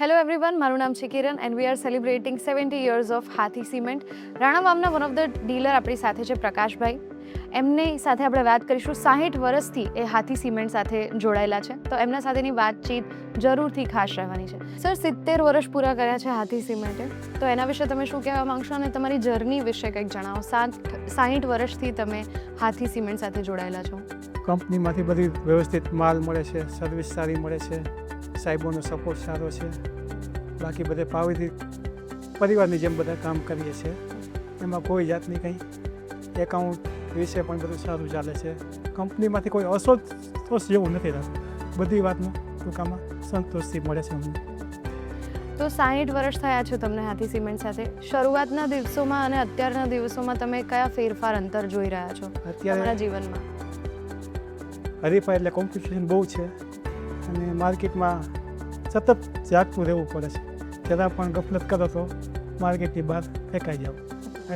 Hello everyone, મારું નામ છે Kiran and we are celebrating 70 years of Hathi cement. રાણાવાવના વન ઓફ ધ ડીલર આપણી સાથે છે પ્રકાશભાઈ. એમની સાથે આપણે વાત કરીશું. 60 વર્ષથી એ હાથી સિમેન્ટ સાથે જોડાયેલા છે, તો એમના સાથેની વાતચીત જરૂરથી ખાસ રહેવાની છે. સર, 70 વર્ષ પૂરા કર્યા છે હાથી સિમેન્ટે, તો એના વિશે તમે શું કહેવા માંગશો અને તમારી જર્ની વિશે કંઈક જણાવો. 60 વર્ષથી તમે હાથી સિમેન્ટ સાથે જોડાયેલા છો. કંપનીમાંથી બધી વ્યવસ્થિત માલ મળે છે, સર્વિસ સારી મળે છે, સાહેબોનો સપોર્ટ સારો છે. બાકી બધે પાવીથી પરિવારની જેમ બધા કામ કરીએ છીએ. એમાં કોઈ જાતની કંઈ એકાઉન્ટ વિશે પણ બધું સારું ચાલે છે. કંપનીમાંથી કોઈ અસંતોષ જેવું નથી રહેતું. બધી વાતનો ટૂંકામાં સંતોષથી મળે છે અમને. તો 60 વર્ષ થયા છે તમને હાથી સિમેન્ટ સાથે. શરૂઆતના દિવસોમાં અને અત્યારના દિવસોમાં તમે કયા ફેરફાર અંતર જોઈ રહ્યા છો તમારા જીવનમાં? હરીફાઈ એટલે કોમ્પિટિશન બહુ છે અને માર્કેટમાં સતત જાગતું રહેવું પડે છે. જરા પણ ગફલત કરો તો માર્કેટની બહાર ફેંકાઈ જાવ.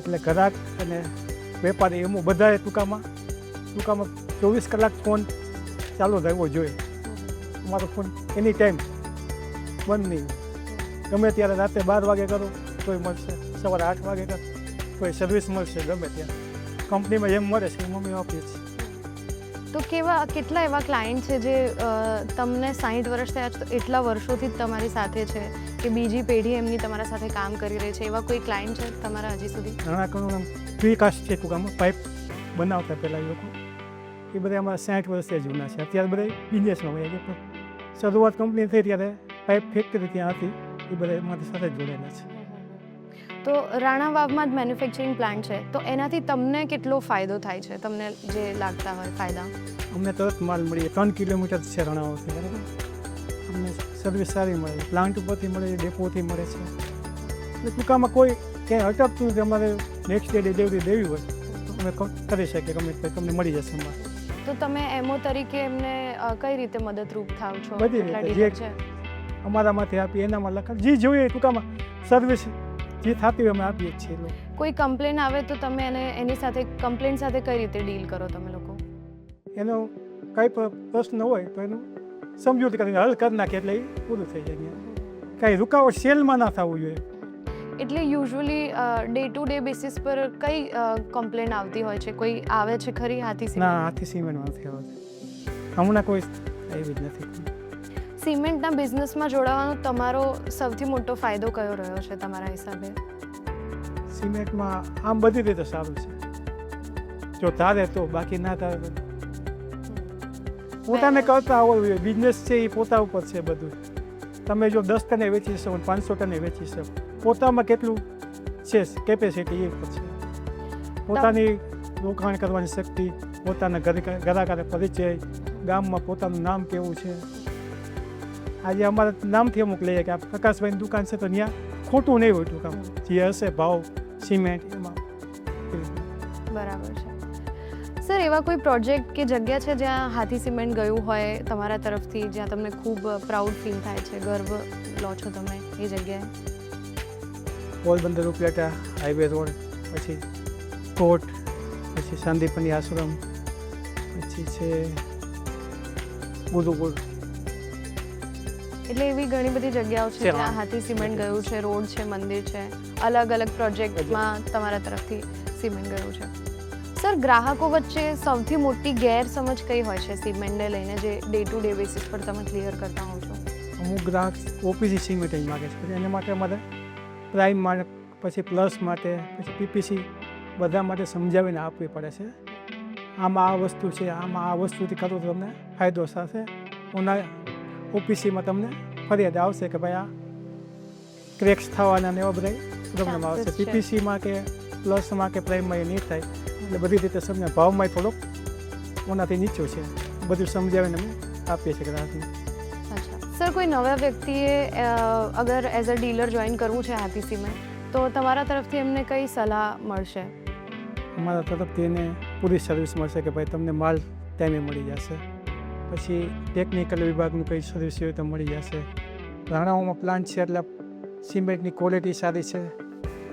એટલે ગ્રાહક અને વેપારી એમ બધાએ ટૂંકામાં 24 કલાક ફોન ચાલુ રહેવો જોઈએ. તમારો ફોન એની ટાઈમ બંધ નહીં. ગમે ત્યારે રાતે 12 વાગે કરો તોય મળશે, સવારે 8 વાગે કરો તોય સર્વિસ મળશે. ગમે ત્યારે કંપનીમાં જેમ મળે છે એમ અમે આપીએ છીએ. તો કેટલા એવા ક્લાયન્ટ છે જે તમને 60 વર્ષ થયા છે તો એટલા વર્ષોથી જ તમારી સાથે છે કે બીજી પેઢી એમની તમારા સાથે કામ કરી રહી છે? એવા કોઈ ક્લાયન્ટ છે તમારા હજી સુધી? ઘણા ઘણું પ્રીકાસ્ટ છે ટૂંકામાં, પાઇપ બનાવતા પહેલાં એ લોકો, એ બધા અમારા 60 વર્ષથી જૂના છે. અત્યારે બધા બિઝનેસમાં હોય છે. શરૂઆત કંપની થઈ ત્યારે પાઇપ ફેક્ટરી ત્યાં હતી, એ બધા મારી સાથે જ જોડાયેલા છે. તો રાણાવાવમાં જ મેન્યુફેક્ચરિંગ પ્લાન્ટ છે, તો એનાથી તમને કેટલો ફાયદો થાય છે, તમને જે લાગતા હોય ફાયદા? અમને તરત માલ મળીએ. 3 કિલોમીટર છે રાણાવાવથી, બરાબર. અમને સર્વિસ સારી મળે, પ્લાન્ટ ઉપરથી મળે, ડેપોથી મળે છે. એટલે ટૂંકામાં કોઈ ક્યાંય અટકતું નથી. અમારે નેક્સ્ટ ડે ડિલિવરી દેવી હોય તો અમે કરી શકીએ, ગમે તે તમને મળી જશે અમારે. તો તમે એમઓ તરીકે એમને કઈ રીતે મદદરૂપ થાવ છો? બધી રીતે જે અમારામાંથી આપીએ એનામાં લખાણ જે જોઈએ ટૂંકામાં સર્વિસ જે થતી હોય અમે આપીએ જ છીએ. કોઈ કમ્પ્લેન આવે તો તમે એની સાથે કમ્પ્લેન સાથે કઈ રીતે ડીલ કરો તમે લોકો? એનો કંઈ પ્રશ્ન હોય તો એનું સમજૂતી કરીને હલ કરી નાખીએ એટલે એ પૂરું થઈ જાય. કાંઈ રૂકાવટ સેલમાં ના થવું જોઈએ. એટલે usually day to day basis પર કઈ કમ્પ્લેન આવતી હોય છે? કોઈ આવે છે ખરી હાથી સિમેન્ટ? ના, હાથી સિમેન્ટમાં નથી આવતી. હમણાં કોઈ એવી જ નથી. સિમેન્ટના બિઝનેસમાં જોડાવાનો તમારો સૌથી મોટો ફાયદો કયો રહ્યો છે તમારા હિસાબે? સિમેન્ટમાં આમ બધી રીતે સારું છે, જો ધારે તો, બાકી ના ધારે તો. પોતાને કરતા આવડવું જોઈએ. બિઝનેસ છે એ પોતા ઉપર છે બધું. તમે જો 10 ટને વેચી શકો, 500 ટને વેચી શકો, પોતામાં કેટલું છે કેપેસિટી એ ઉપર છે. પોતાની રોકાણ કરવાની શક્તિ, પોતાના ગ્રાહકને પરિચય, ગામમાં પોતાનું નામ કેવું છે. આજે અમારા નામથી અમુક લઈએ કે આ પ્રકાશભાઈની દુકાન છે તો ત્યાં ખોટું નહીં હોય. ટૂંકામાં જે હશે ભાવ સિમેન્ટ એમાં. બરાબર છે. સર, એવા કોઈ પ્રોજેક્ટ કે જગ્યા છે જ્યાં હાથી સિમેન્ટ ગયું હોય તમારા તરફથી, જ્યાં તમને ખૂબ પ્રાઉડ ફીલ થાય છે, ગર્વ લો છો તમે એ જગ્યાએ? પોરબંદર ઉપલેટા હાઈવે રોડ, પછી કોટ, પછી શાંતિપની આશ્રમ, પછી છે ગુરુકુળ. એટલે એવી ઘણી બધી જગ્યાઓ છે જ્યાં હાથી સિમેન્ટ ગયું છે. રોડ છે, મંદિર છે, અલગ અલગ પ્રોજેક્ટમાં તમારા તરફથી સિમેન્ટ ગયું છે. સર, ગ્રાહકો વચ્ચે સૌથી મોટી ગેરસમજ કઈ હોય છે સિમેન્ટને લઈને, જે ડે ટુ ડે બેસિસ પર તમે ક્લિયર કરતા હો છો? અમુક ગ્રાહક ઓપીસી સિમેન્ટ જ માગે છે. એના માટે અમારે પ્રાઇમ માટે, પછી પ્લસ માટે, પછી પીપીસી બધા માટે સમજાવીને આપવી પડે છે. આમાં આ વસ્તુ છે, આમાં આ વસ્તુથી કરો તો તમને ફાયદો થશે. ઓપીસીમાં તમને ફરિયાદ આવશે કે ભાઈ આ ક્રેક્સ થવાના ને એવા બધા પ્રોબ્લેમ આવશે. પીપીસીમાં કે પ્લસમાં કે પ્રાઇમમાં એ નહીં થાય. એટલે બધી રીતે સમજાય. ભાવમાં થોડોક ઓનાથી નીચું છે. બધું સમજાવીને અમે આપીએ છીએ ગ્રાહકને. અચ્છા. સર, કોઈ નવા વ્યક્તિએ અગર એઝ અ ડીલર જોઈન કરવું છે હાથી સિમેન્ટ, તો તમારા તરફથી એમને કઈ સલાહ મળશે? અમારા તરફથી એને પૂરી સર્વિસ મળશે કે ભાઈ તમને માલ ટાઈમે મળી જશે. પછી ટેકનિકલ વિભાગનું કંઈ સર્વિસ હોય તો મળી જશે. રાણાવાવમાં પ્લાન્ટ છે એટલે સિમેન્ટની ક્વોલિટી સારી છે.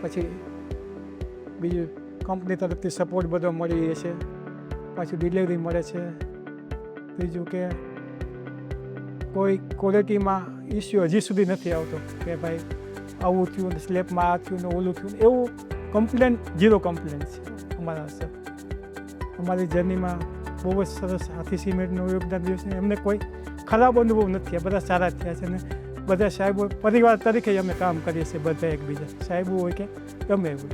પછી બીજું કંપની તરફથી સપોર્ટ બધો મળી રહે છે. પાછું ડિલિવરી મળે છે. બીજું કે કોઈ ક્વોલિટીમાં ઇસ્યુ હજી સુધી નથી આવતો કે ભાઈ આવું થયું ને સ્લેબમાં આ થયું ને ઓલું થયું ને એવું કમ્પ્લેન 0 કમ્પ્લેન છે અમારા સર. અમારી જર્નીમાં બહુ જ સરસ હાથી સિમેન્ટનું યોગદાન રહ્યું છે. એમને કોઈ ખરાબ અનુભવ નથી, બધા સારા થયા છે. અને બધા સાહેબો પરિવાર તરીકે જ અમે કામ કરીએ છીએ, બધા એકબીજા સાહેબો હોય કે ગમે એવું.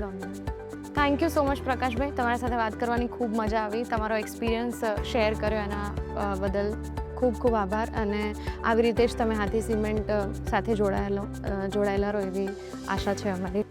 Thank you so much Prakashbhai, તમારા સાથે વાત કરવાની ખૂબ મજા આવી. તમારો એક્સપિરિયન્સ શેર કર્યો એના બદલ ખૂબ ખૂબ આભાર. અને આવી રીતે જ તમે હાથી સિમેન્ટ સાથે જોડાયેલા રહો એવી આશા છે અમારી.